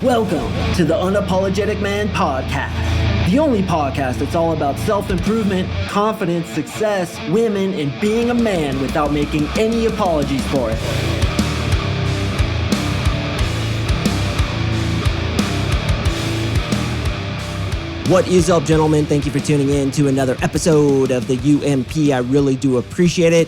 Welcome to the Unapologetic Man Podcast, the only podcast that's all about self-improvement, confidence, success, women, and being a man without making any apologies for it. What is up, gentlemen? Thank you for tuning in to another episode of the UMP. I really do appreciate it.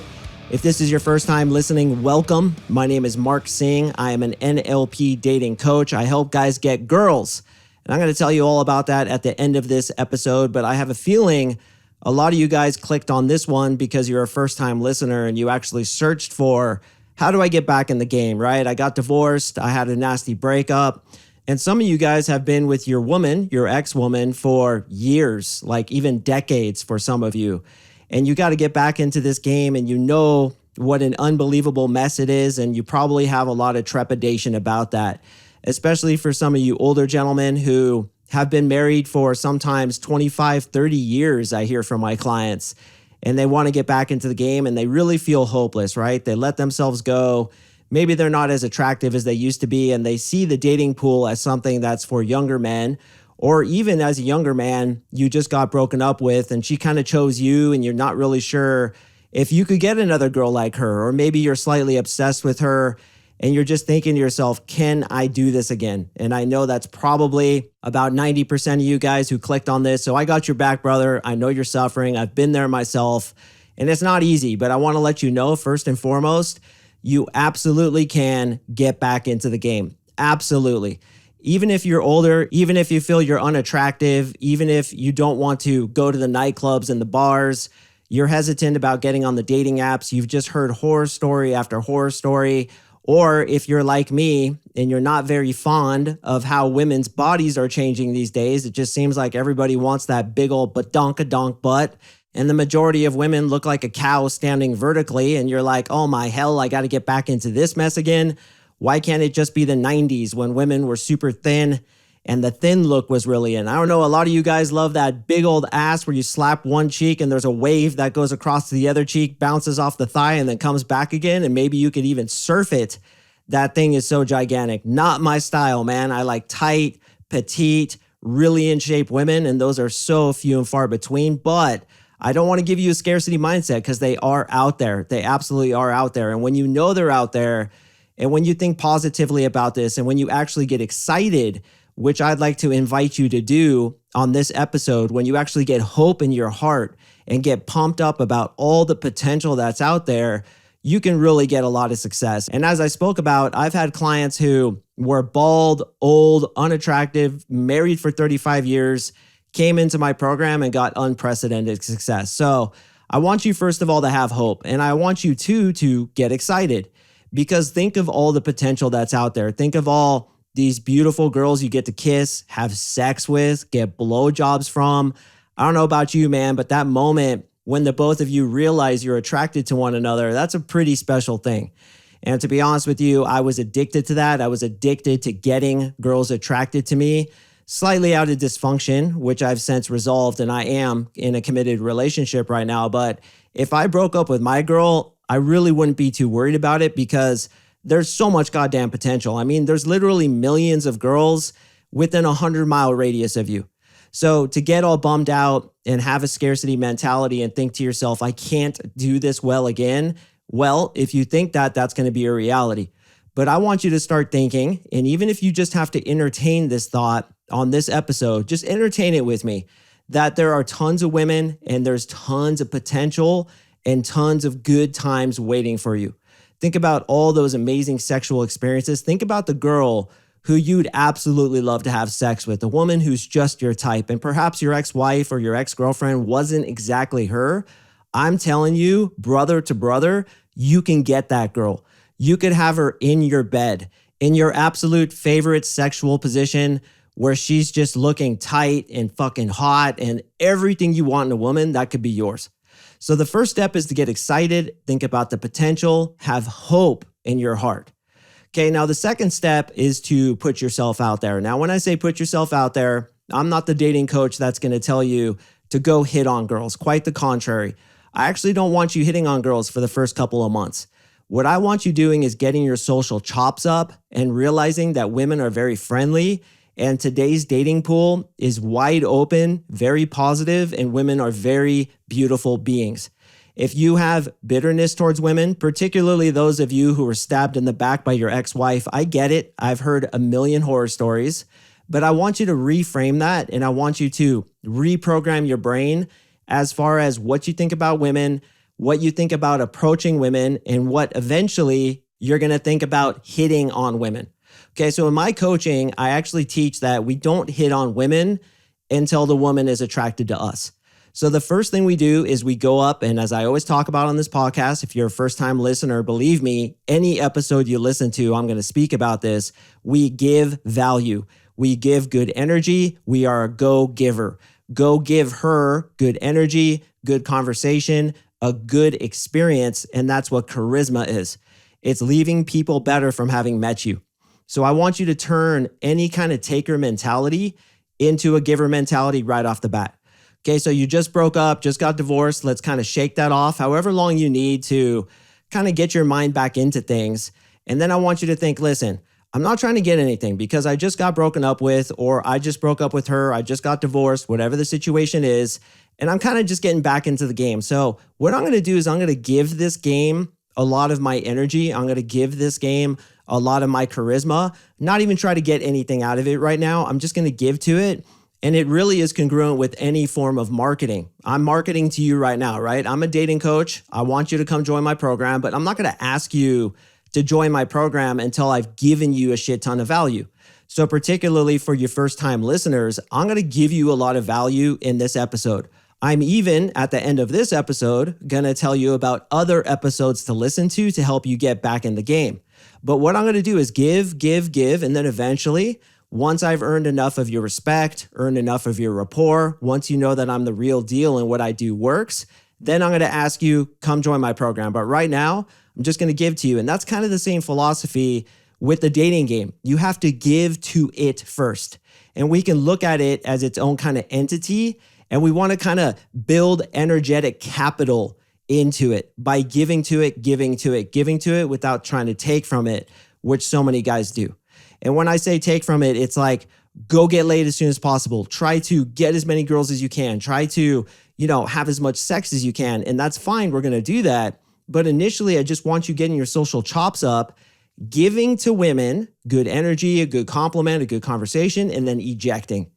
If this is your first time listening, welcome. My name is Mark Sing. I am an NLP dating coach. I help guys get girls. And I'm going to tell you all about that at the end of this episode, but I have a feeling a lot of you guys clicked on this one because you're a first-time listener and you actually searched for, how do I get back in the game, right? I got divorced. I had a nasty breakup. And some of you guys have been with your woman, your ex-woman, for years, like even decades for some of you. And you got to get back into this game, and you know what an unbelievable mess it is, and you probably have a lot of trepidation about that, especially for some of you older gentlemen who have been married for sometimes 25, 30 years, I hear from my clients, and they want to get back into the game, and they really feel hopeless, right? They let themselves go. Maybe they're not as attractive as they used to be, and they see the dating pool as something that's for younger men. Or even as a younger man, you just got broken up with and she kind of chose you and you're not really sure if you could get another girl like her, or maybe you're slightly obsessed with her and you're just thinking to yourself, can I do this again? And I know that's probably about 90% of you guys who clicked on this. So I got your back, brother. I know you're suffering. I've been there myself and it's not easy, but I want to let you know first and foremost, you absolutely can get back into the game. Absolutely. Even if you're older, even if you feel you're unattractive, even if you don't want to go to the nightclubs and the bars, you're hesitant about getting on the dating apps, you've just heard horror story after horror story, or if you're like me and you're not very fond of how women's bodies are changing these days, it just seems like everybody wants that big old badonkadonk butt, and the majority of women look like a cow standing vertically, and you're like, oh my hell, I got to get back into this mess again. Why can't it just be the 90s when women were super thin and the thin look was really in? I don't know, a lot of you guys love that big old ass where you slap one cheek and there's a wave that goes across to the other cheek, bounces off the thigh and then comes back again. And maybe you could even surf it. That thing is so gigantic. Not my style, man. I like tight, petite, really in shape women. And those are so few and far between. But I don't want to give you a scarcity mindset because they are out there. They absolutely are out there. And when you know they're out there, and when you think positively about this, and when you actually get excited, which I'd like to invite you to do on this episode, when you actually get hope in your heart and get pumped up about all the potential that's out there, you can really get a lot of success. And as I spoke about, I've had clients who were bald, old, unattractive, married for 35 years, came into my program and got unprecedented success. So I want you, first of all, to have hope. And I want you too to get excited. Because think of all the potential that's out there. Think of all these beautiful girls you get to kiss, have sex with, get blowjobs from. I don't know about you, man, but that moment when the both of you realize you're attracted to one another, that's a pretty special thing. And to be honest with you, I was addicted to that. I was addicted to getting girls attracted to me, slightly out of dysfunction, which I've since resolved, and I am in a committed relationship right now. But if I broke up with my girl, I really wouldn't be too worried about it because there's so much goddamn potential. I mean, there's literally millions of girls within a 100-mile radius of you. So to get all bummed out and have a scarcity mentality and think to yourself, I can't do this well again. Well, if you think that, that's going to be a reality. But I want you to start thinking, and even if you just have to entertain this thought on this episode, just entertain it with me, that there are tons of women and there's tons of potential and tons of good times waiting for you. Think about all those amazing sexual experiences. Think about the girl who you'd absolutely love to have sex with, the woman who's just your type, and perhaps your ex-wife or your ex-girlfriend wasn't exactly her. I'm telling you, brother to brother, you can get that girl. You could have her in your bed, in your absolute favorite sexual position, where she's just looking tight and fucking hot and everything you want in a woman, that could be yours. So the first step is to get excited, think about the potential, have hope in your heart. Okay, now the second step is to put yourself out there. Now, when I say put yourself out there, I'm not the dating coach that's going to tell you to go hit on girls. Quite the contrary. I actually don't want you hitting on girls for the first couple of months. What I want you doing is getting your social chops up and realizing that women are very friendly and today's dating pool is wide open, very positive, and women are very beautiful beings. If you have bitterness towards women, particularly those of you who were stabbed in the back by your ex-wife, I get it. I've heard a million horror stories, but I want you to reframe that and I want you to reprogram your brain as far as what you think about women, what you think about approaching women, and what eventually you're going to think about hitting on women. Okay, so in my coaching, I actually teach that we don't hit on women until the woman is attracted to us. So the first thing we do is we go up, and as I always talk about on this podcast, if you're a first-time listener, believe me, any episode you listen to, I'm going to speak about this. We give value. We give good energy. We are a go-giver. Go give her good energy, good conversation, a good experience, and that's what charisma is. It's leaving people better from having met you. So I want you to turn any kind of taker mentality into a giver mentality right off the bat. Okay, so you just broke up, just got divorced. Let's kind of shake that off, however long you need to kind of get your mind back into things. And then I want you to think, listen, I'm not trying to get anything because I just got broken up with, or I just broke up with her, I just got divorced, whatever the situation is. And I'm kind of just getting back into the game. So what I'm going to do is I'm going to give this game a lot of my energy. I'm going to give this game a lot of my charisma, not even try to get anything out of it right now. I'm just going to give to it. And it really is congruent with any form of marketing. I'm marketing to you right now, right? I'm a dating coach. I want you to come join my program, but I'm not going to ask you to join my program until I've given you a shit ton of value. So particularly for your first time listeners, I'm going to give you a lot of value in this episode. I'm even at the end of this episode going to tell you about other episodes to listen to help you get back in the game. But what I'm going to do is give, and then eventually, once I've earned enough of your respect, earned enough of your rapport, once you know that I'm the real deal and what I do works, then I'm going to ask you, come join my program. But right now, I'm just going to give to you. And that's kind of the same philosophy with the dating game. You have to give to it first. And we can look at it as its own kind of entity. And we want to kind of build energetic capital into it by giving to it without trying to take from it, which so many guys do. And when I say take from it, it's like, go get laid as soon as possible. Try to get as many girls as you can. Try to, have as much sex as you can. And that's fine. We're going to do that. But initially, I just want you getting your social chops up, giving to women good energy, a good compliment, a good conversation, and then ejecting.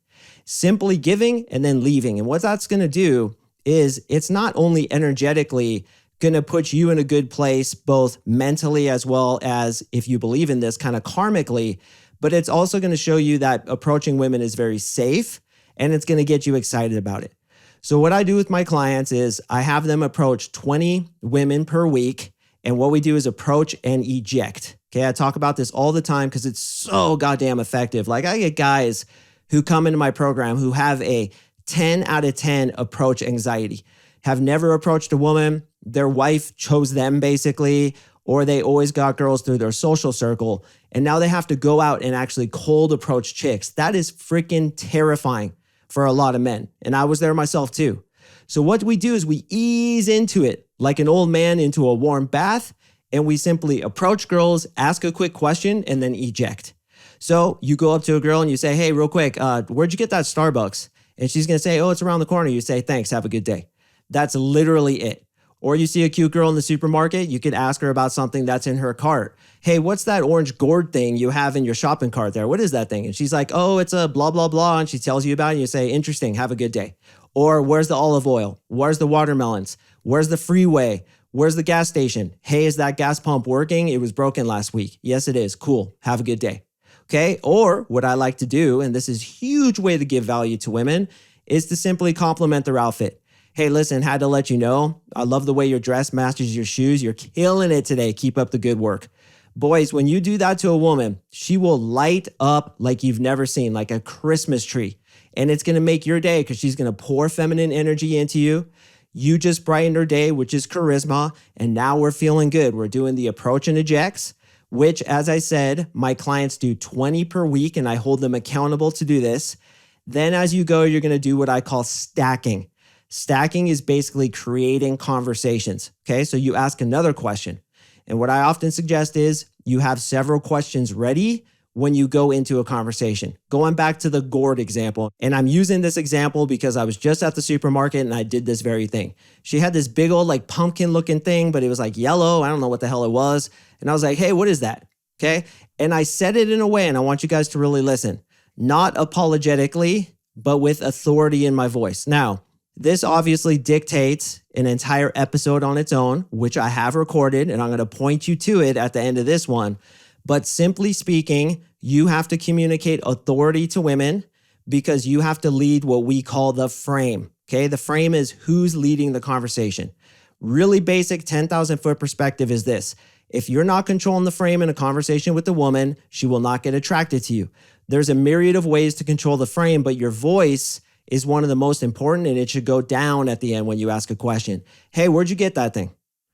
Simply giving and then leaving. And what that's going to do is it's not only energetically going to put you in a good place, both mentally as well as, if you believe in this, kind of karmically, but it's also going to show you that approaching women is very safe and it's going to get you excited about it. So what I do with my clients is I have them approach 20 women per week. And what we do is approach and eject. Okay, I talk about this all the time because it's so goddamn effective. Like I get guys who come into my program who have a 10 out of 10 approach anxiety, have never approached a woman, their wife chose them basically, or they always got girls through their social circle, and now they have to go out and actually cold approach chicks. That is freaking terrifying for a lot of men, and I was there myself too. So what we do is we ease into it like an old man into a warm bath, and we simply approach girls, ask a quick question, and then eject. So you go up to a girl and you say, hey, real quick, where'd you get that Starbucks? And she's going to say, oh, it's around the corner. You say, thanks, have a good day. That's literally it. Or you see a cute girl in the supermarket, you could ask her about something that's in her cart. Hey, what's that orange gourd thing you have in your shopping cart there? What is that thing? And she's like, oh, it's a blah, blah, blah. And she tells you about it and you say, interesting, have a good day. Or where's the olive oil? Where's the watermelons? Where's the freeway? Where's the gas station? Hey, is that gas pump working? It was broken last week. Yes, it is. Cool. Have a good day. Okay. Or what I like to do, and this is a huge way to give value to women, is to simply compliment their outfit. Hey, listen, had to let you know, I love the way your dress matches your shoes. You're killing it today. Keep up the good work. Boys, when you do that to a woman, she will light up like you've never seen, like a Christmas tree. And it's going to make your day because she's going to pour feminine energy into you. You just brightened her day, which is charisma. And now we're feeling good. We're doing the approach and ejects, which, as I said, my clients do 20 per week, and I hold them accountable to do this. Then as you go, you're going to do what I call stacking. Stacking is basically creating conversations. Okay, so you ask another question. And what I often suggest is you have several questions ready when you go into a conversation. Going back to the gourd example, and I'm using this example because I was just at the supermarket and I did this very thing. She had this big old like pumpkin looking thing, but it was like yellow. I don't know what the hell it was. And I was like, hey, what is that? Okay. And I said it in a way, and I want you guys to really listen, not apologetically, but with authority in my voice. Now, this obviously dictates an entire episode on its own, which I have recorded, and I'm going to point you to it at the end of this one. But simply speaking, you have to communicate authority to women because you have to lead what we call the frame. Okay, the frame is who's leading the conversation. Really basic 10,000 foot perspective is this. If you're not controlling the frame in a conversation with a woman, she will not get attracted to you. There's a myriad of ways to control the frame, but your voice is one of the most important, and it should go down at the end when you ask a question. Hey, where'd you get that thing?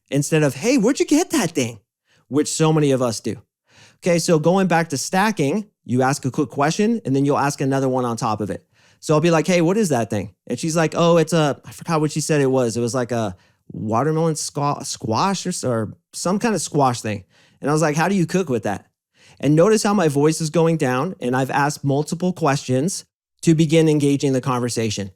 Instead of, hey, where'd you get that thing? Which so many of us do. Okay, so going back to stacking, you ask a quick question and then you'll ask another one on top of it. So I'll be like, hey, what is that thing? And she's like, oh, I forgot what she said it was. It was like a watermelon squash or some kind of squash thing. And I was like, how do you cook with that? And notice how my voice is going down, and I've asked multiple questions to begin engaging the conversation.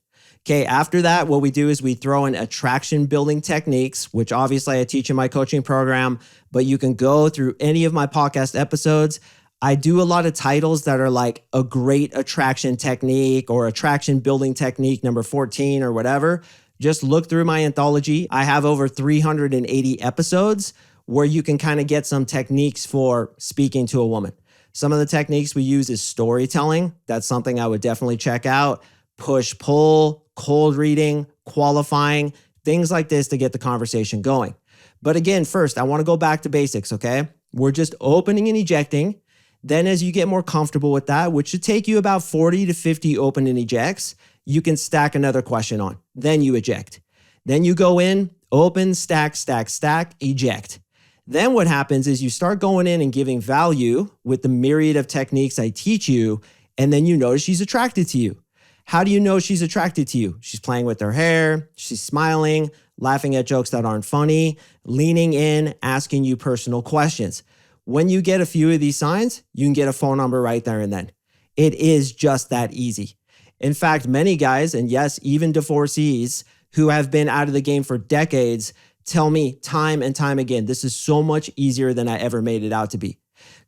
Okay, after that, what we do is we throw in attraction building techniques, which obviously I teach in my coaching program, but you can go through any of my podcast episodes. I do a lot of titles that are like a great attraction technique or attraction building technique number 14 or whatever. Just look through my anthology. I have over 380 episodes where you can kind of get some techniques for speaking to a woman. Some of the techniques we use is storytelling. That's something I would definitely check out. Push, pull, cold reading, qualifying, things like this to get the conversation going. But again, first, I want to go back to basics, okay? We're just opening and ejecting. Then as you get more comfortable with that, which should take you about 40 to 50 open and ejects, you can stack another question on. Then you eject. Then you go in, open, stack, stack, stack, eject. Then what happens is you start going in and giving value with the myriad of techniques I teach you, and then you notice she's attracted to you. How do you know she's attracted to you? She's playing with her hair, she's smiling, laughing at jokes that aren't funny, leaning in, asking you personal questions. When you get a few of these signs, you can get a phone number right there and then. It is just that easy. In fact, many guys, and yes, even divorcees who have been out of the game for decades, tell me time and time again, this is so much easier than I ever made it out to be.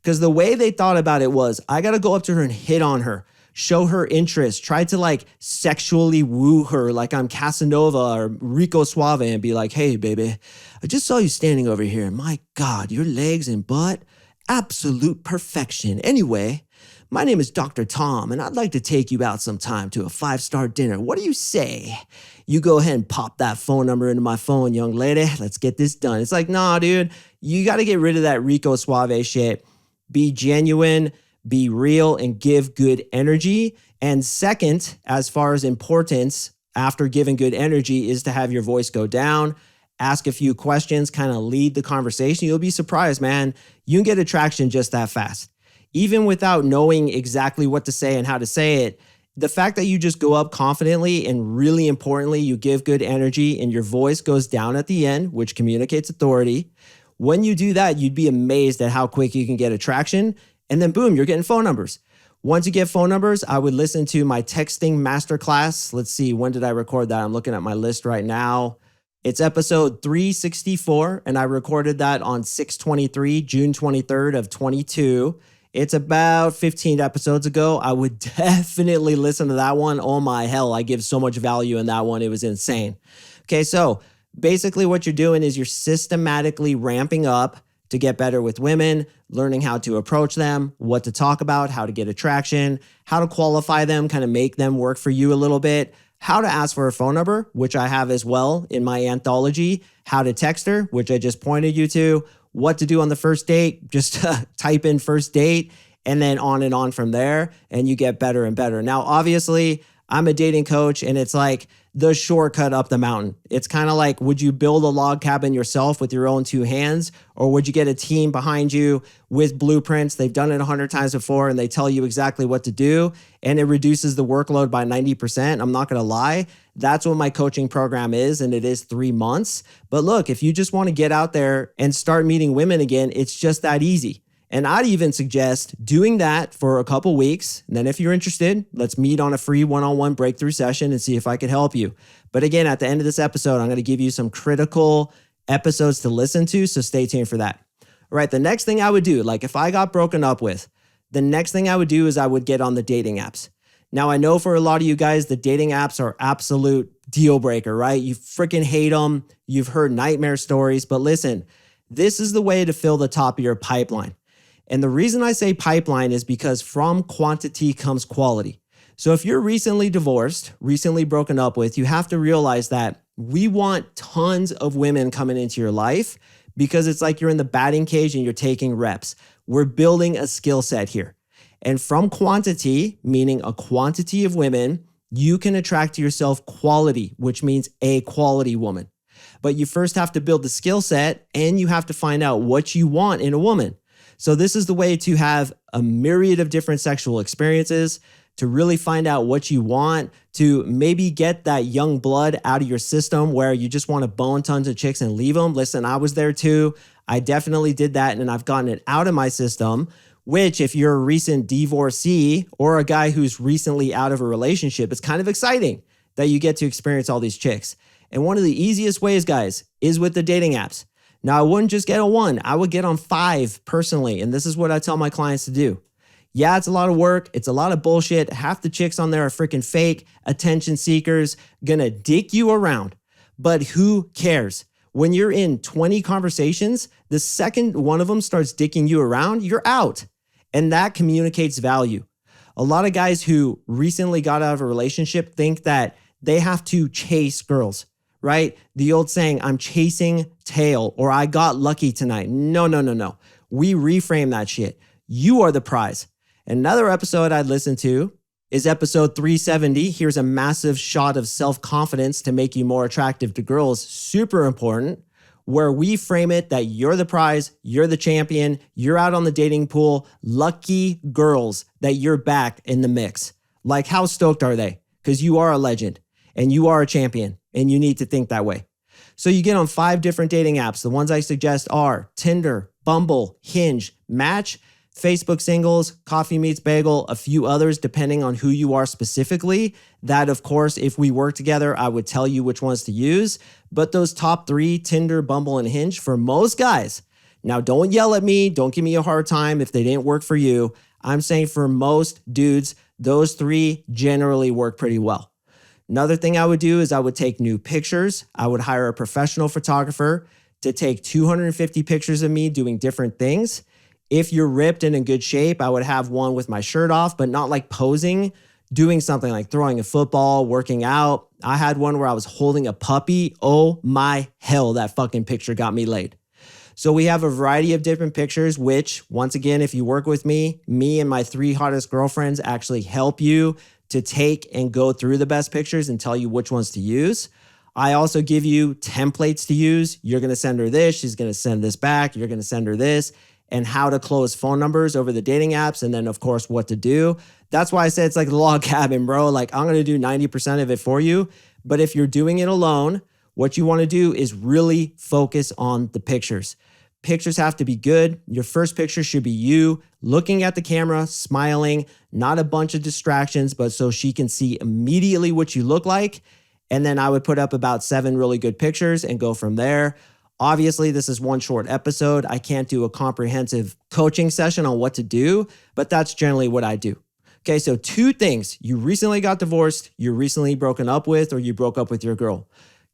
Because the way they thought about it was, I got to go up to her and hit on her, show her interest, try to like sexually woo her like I'm Casanova or Rico Suave and be like, hey, baby, I just saw you standing over here. My God, your legs and butt, absolute perfection. Anyway, my name is Dr. Tom, and I'd like to take you out sometime to a 5-star dinner. What do you say? You go ahead and pop that phone number into my phone, young lady. Let's get this done. It's like, nah, dude, you got to get rid of that Rico Suave shit. Be genuine, be real, and give good energy. And second, as far as importance, after giving good energy is to have your voice go down, ask a few questions, kind of lead the conversation. You'll be surprised, man. You can get attraction just that fast. Even without knowing exactly what to say and how to say it, the fact that you just go up confidently and really importantly, you give good energy and your voice goes down at the end, which communicates authority. When you do that, you'd be amazed at how quick you can get attraction. And then boom, you're getting phone numbers. Once you get phone numbers, I would listen to my texting masterclass. Let's see, when did I record that? I'm looking at my list right now. It's episode 364, and I recorded that on 6/23, June 23rd of 22. It's about 15 episodes ago. I would definitely listen to that one. Oh my hell, I give so much value in that one. It was insane. Okay, so basically what you're doing is you're systematically ramping up to get better with women, learning how to approach them, what to talk about, how to get attraction, how to qualify them, kind of make them work for you a little bit, how to ask for a phone number, which I have as well in my anthology, how to text her, which I just pointed you to, what to do on the first date, just type in first date, and then on from there, and you get better and better. Now, obviously, I'm a dating coach, and it's like the shortcut up the mountain. It's kind of like, would you build a log cabin yourself with your own two hands, or would you get a team behind you with blueprints? They've done it 100 times before, and they tell you exactly what to do, and it reduces the workload by 90%. I'm not going to lie. That's what my coaching program is, and it is 3 months. But look, if you just want to get out there and start meeting women again, it's just that easy. And I'd even suggest doing that for a couple weeks. And then if you're interested, let's meet on a free one-on-one breakthrough session and see if I could help you. But again, at the end of this episode, I'm going to give you some critical episodes to listen to. So stay tuned for that. All right. The next thing I would do, like if I got broken up with, the next thing I would do is I would get on the dating apps. Now, I know for a lot of you guys, the dating apps are absolute deal breaker, right? You freaking hate them. You've heard nightmare stories. But listen, this is the way to fill the top of your pipeline. And the reason I say pipeline is because from quantity comes quality. So if you're recently divorced, recently broken up with, you have to realize that we want tons of women coming into your life because it's like you're in the batting cage and you're taking reps. We're building a skill set here. And from quantity, meaning a quantity of women, you can attract to yourself quality, which means a quality woman. But you first have to build the skill set, and you have to find out what you want in a woman. So this is the way to have a myriad of different sexual experiences, to really find out what you want, to maybe get that young blood out of your system where you just want to bone tons of chicks and leave them. Listen, I was there too. I definitely did that, and I've gotten it out of my system, which if you're a recent divorcee or a guy who's recently out of a relationship, it's kind of exciting that you get to experience all these chicks. And one of the easiest ways, guys, is with the dating apps. Now, I wouldn't just get on one. I would get on 5 personally. And this is what I tell my clients to do. Yeah, it's a lot of work. It's a lot of bullshit. Half the chicks on there are freaking fake, attention seekers, gonna dick you around. But who cares? When you're in 20 conversations, the second one of them starts dicking you around, you're out. And that communicates value. A lot of guys who recently got out of a relationship think that they have to chase girls. Right? The old saying, I'm chasing tail, or I got lucky tonight. No. We reframe that shit. You are the prize. Another episode I'd listen to is episode 370. Here's a massive shot of self-confidence to make you more attractive to girls. Super important. Where we frame it that you're the prize, you're the champion, you're out on the dating pool. Lucky girls that you're back in the mix. Like, how stoked are they? Because you are a legend and you are a champion. And you need to think that way. So you get on 5 different dating apps. The ones I suggest are Tinder, Bumble, Hinge, Match, Facebook Singles, Coffee Meets Bagel, a few others depending on who you are specifically. That, of course, if we work together, I would tell you which ones to use. But those top 3, Tinder, Bumble, and Hinge, for most guys. Now, don't yell at me. Don't give me a hard time if they didn't work for you. I'm saying for most dudes, those 3 generally work pretty well. Another thing I would do is I would take new pictures. I would hire a professional photographer to take 250 pictures of me doing different things. If you're ripped and in good shape, I would have one with my shirt off, but not like posing, doing something like throwing a football, working out. I had one where I was holding a puppy. Oh my hell, that fucking picture got me laid. So we have a variety of different pictures, which once again, if you work with me and my 3 hottest girlfriends actually help you to take and go through the best pictures and tell you which ones to use. I also give you templates to use. You're going to send her this. She's going to send this back. You're going to send her this, and how to close phone numbers over the dating apps. And then of course, what to do. That's why I said it's like the log cabin, bro. Like, I'm going to do 90% of it for you. But if you're doing it alone, what you want to do is really focus on the pictures. Pictures have to be good. Your first picture should be you looking at the camera, smiling, not a bunch of distractions, but so she can see immediately what you look like. And then I would put up about 7 really good pictures and go from there. Obviously, this is one short episode. I can't do a comprehensive coaching session on what to do, but that's generally what I do. Okay, so 2 things. You recently got divorced, you're recently broken up with, or you broke up with your girl.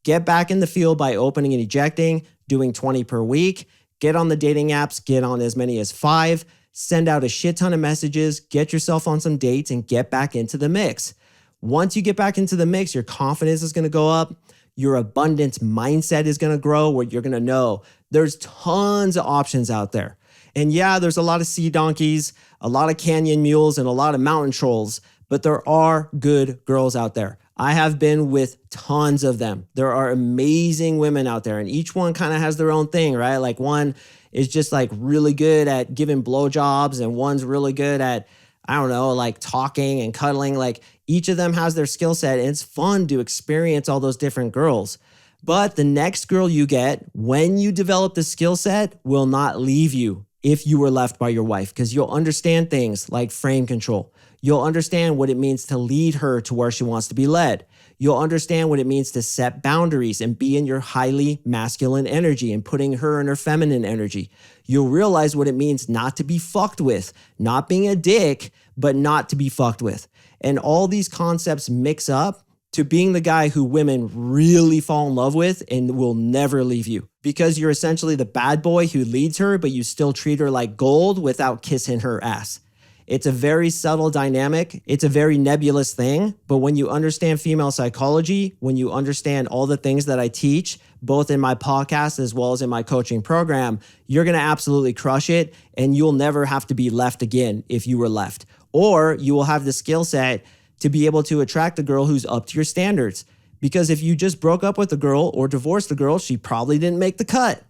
Get back in the field by opening and ejecting, doing 20 per week. Get on the dating apps, get on as many as 5, send out a shit ton of messages, get yourself on some dates, and get back into the mix. Once you get back into the mix, your confidence is going to go up. Your abundance mindset is going to grow, where you're going to know there's tons of options out there. And yeah, there's a lot of sea donkeys, a lot of canyon mules, and a lot of mountain trolls. but there are good girls out there. I have been with tons of them. There are amazing women out there, and each one kind of has their own thing, right? Like one is just like really good at giving blowjobs, and one's really good at, I don't know, like talking and cuddling. Like each of them has their skill set, and it's fun to experience all those different girls. But the next girl you get, when you develop the skill set, will not leave you if you were left by your wife, because you'll understand things like frame control. You'll understand what it means to lead her to where she wants to be led. You'll understand what it means to set boundaries and be in your highly masculine energy and putting her in her feminine energy. You'll realize what it means not to be fucked with, not being a dick, but not to be fucked with. And all these concepts mix up to being the guy who women really fall in love with and will never leave you, because you're essentially the bad boy who leads her, but you still treat her like gold without kissing her ass. It's a very subtle dynamic. It's a very nebulous thing. But when you understand female psychology, when you understand all the things that I teach, both in my podcast as well as in my coaching program, you're going to absolutely crush it. And you'll never have to be left again if you were left. Or you will have the skill set to be able to attract a girl who's up to your standards. Because if you just broke up with a girl or divorced a girl, she probably didn't make the cut.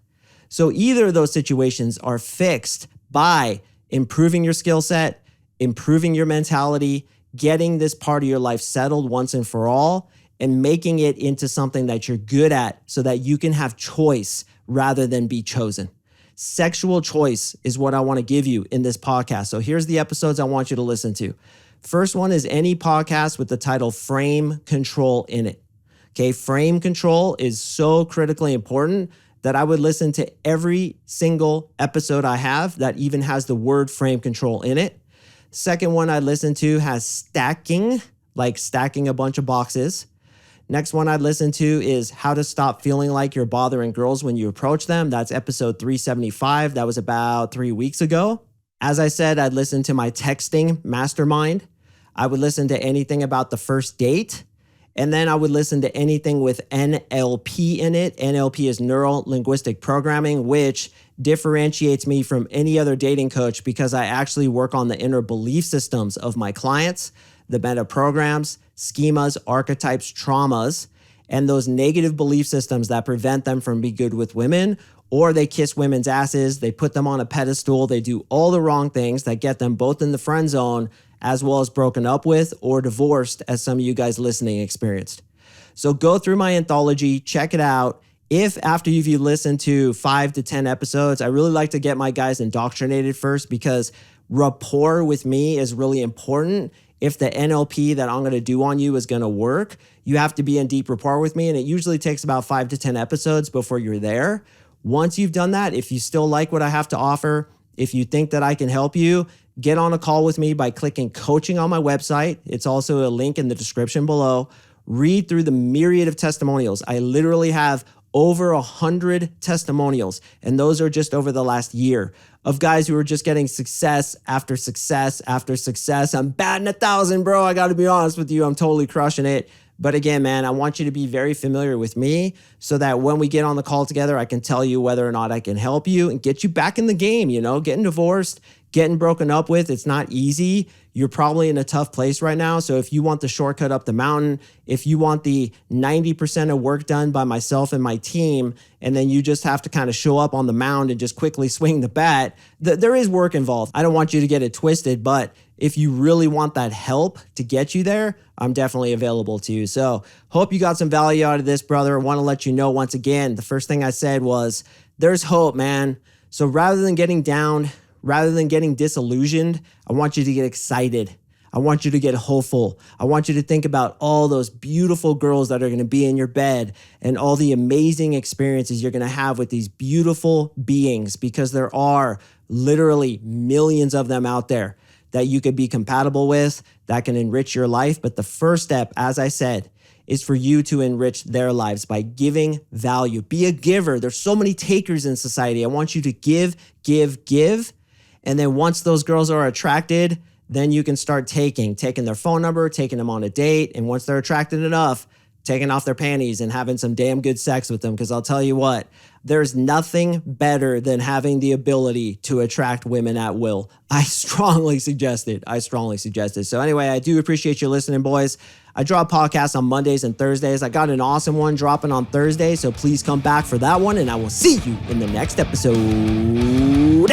So either of those situations are fixed by improving your skill set, improving your mentality, getting this part of your life settled once and for all, and making it into something that you're good at so that you can have choice rather than be chosen. Sexual choice is what I want to give you in this podcast. So here's the episodes I want you to listen to. First one is any podcast with the title Frame Control in it. Okay, frame control is so critically important that I would listen to every single episode I have that even has the word frame control in it. Second one I listen to has stacking, like stacking a bunch of boxes. Next one I'd listen to is how to stop feeling like you're bothering girls when you approach them. That's episode 375. That was about 3 weeks ago. As I said, I'd listen to my texting mastermind. I would listen to anything about the first date. And then I would listen to anything with NLP in it. NLP is Neuro Linguistic Programming, which differentiates me from any other dating coach because I actually work on the inner belief systems of my clients, the meta programs, schemas, archetypes, traumas, and those negative belief systems that prevent them from being good with women, or they kiss women's asses, they put them on a pedestal, they do all the wrong things that get them both in the friend zone as well as broken up with or divorced, as some of you guys listening experienced. So go through my anthology, check it out. If after you've listened to 5 to 10 episodes, I really like to get my guys indoctrinated first because rapport with me is really important. If the NLP that I'm going to do on you is going to work, you have to be in deep rapport with me. And it usually takes about 5 to 10 episodes before you're there. Once you've done that, if you still like what I have to offer, if you think that I can help you, get on a call with me by clicking coaching on my website. It's also a link in the description below. Read through the myriad of testimonials. I literally have over 100 testimonials, and those are just over the last year of guys who are just getting success after success after success. I'm batting 1,000, bro. I got to be honest with you. I'm totally crushing it. But again, man, I want you to be very familiar with me so that when we get on the call together, I can tell you whether or not I can help you and get you back in the game. You know, getting divorced, getting broken up with, it's not easy. You're probably in a tough place right now. So if you want the shortcut up the mountain, if you want the 90% of work done by myself and my team, and then you just have to kind of show up on the mound and just quickly swing the bat, there is work involved. I don't want you to get it twisted, but if you really want that help to get you there, I'm definitely available to you. So hope you got some value out of this, brother. I want to let you know once again, the first thing I said was there's hope, man. So rather than getting down, rather than getting disillusioned, I want you to get excited. I want you to get hopeful. I want you to think about all those beautiful girls that are going to be in your bed and all the amazing experiences you're going to have with these beautiful beings, because there are literally millions of them out there that you could be compatible with, that can enrich your life. But the first step, as I said, is for you to enrich their lives by giving value. Be a giver. There's so many takers in society. I want you to give. And then once those girls are attracted, then you can start taking their phone number, taking them on a date. And once they're attracted enough, taking off their panties and having some damn good sex with them. Because I'll tell you what, there's nothing better than having the ability to attract women at will. I strongly suggest it. So anyway, I do appreciate you listening, boys. I drop podcasts on Mondays and Thursdays. I got an awesome one dropping on Thursday, so please come back for that one, and I will see you in the next episode.